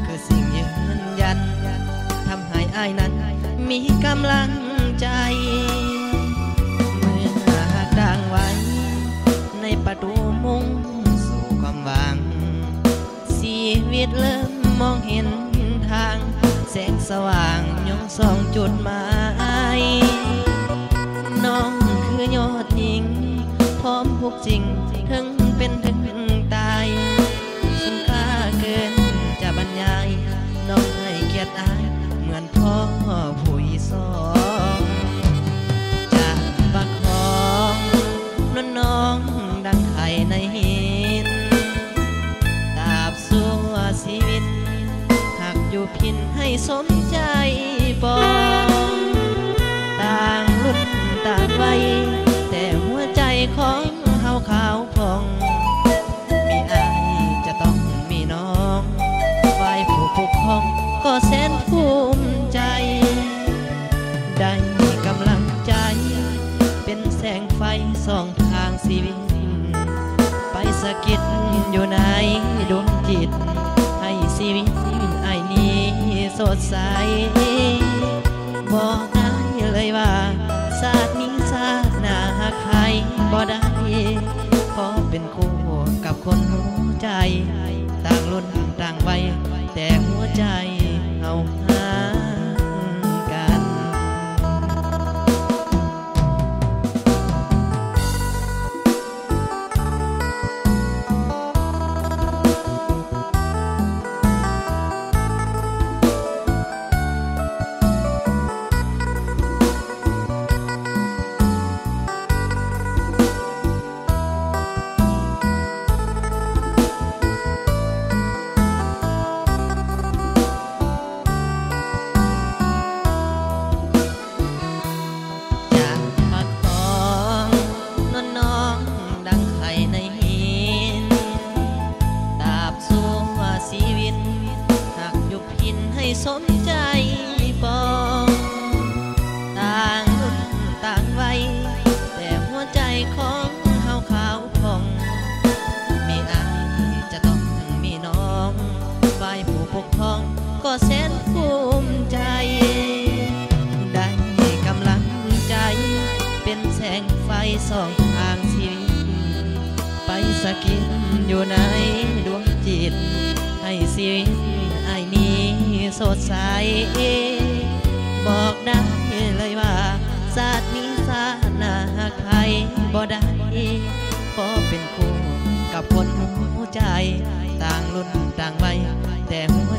คือสิ่งยืนยันทำให้อ้ายนั้นมีกำลังใจเมื่อหากดังไว้ในประตูมุ่งสู่ความหวังชีวิตเริ่มมองเห็นทางแสงสว่างยงส่องจุดหมายน้องคือยอดหญิงพร้อมทุกจริงถึงเป็นถึงตายสุนค่าเกินจะบรรยายน้องให้เกียรติอายเหมือนพ่อผู้สอนจากปากของน้องดังไข่ในหินตราบสู่ชีวิตหากอยู่พินให้สมใจปองต่างรุ่นต่างวัยแต่หัวใจของเฮาขาวผ่องมีอายจะต้องมีน้องฝ่ายผู้ปกครองก็แสนภูมิใจได้กำลังใจเป็นแสงไฟส่องทางชีวิตไปสะกิดอยู่ในดวงจิตให้ชีวิตไอ้นี้สดใสบอกได้เลยว่าชาตินี้ชาติหน้าหากใครบ่ได้ขอเป็นคู่กับคนหัวใจต่างรุ่นต่างวัยแต่หัวใจเอาหากัน สมใจปองต่างรุ่นต่างวัยแต่หัวใจของเฮาขาวผ่องมีอายจะต้องมีน้องฝ่ายผู้ปกครองก็แสนภูมิใจได้กำลังใจเป็นแสงไฟส่องทางชีวิตไปสะกิดอยู่ในดวงจิตให้ชีวิตไอ้นี้สดใสบอกได้เลยว่าชาตินี้ชาติหน้าใครบ่ได้ขอเป็นคู่กับคนหัวใจต่างรุ่นต่างวัยแต่หัว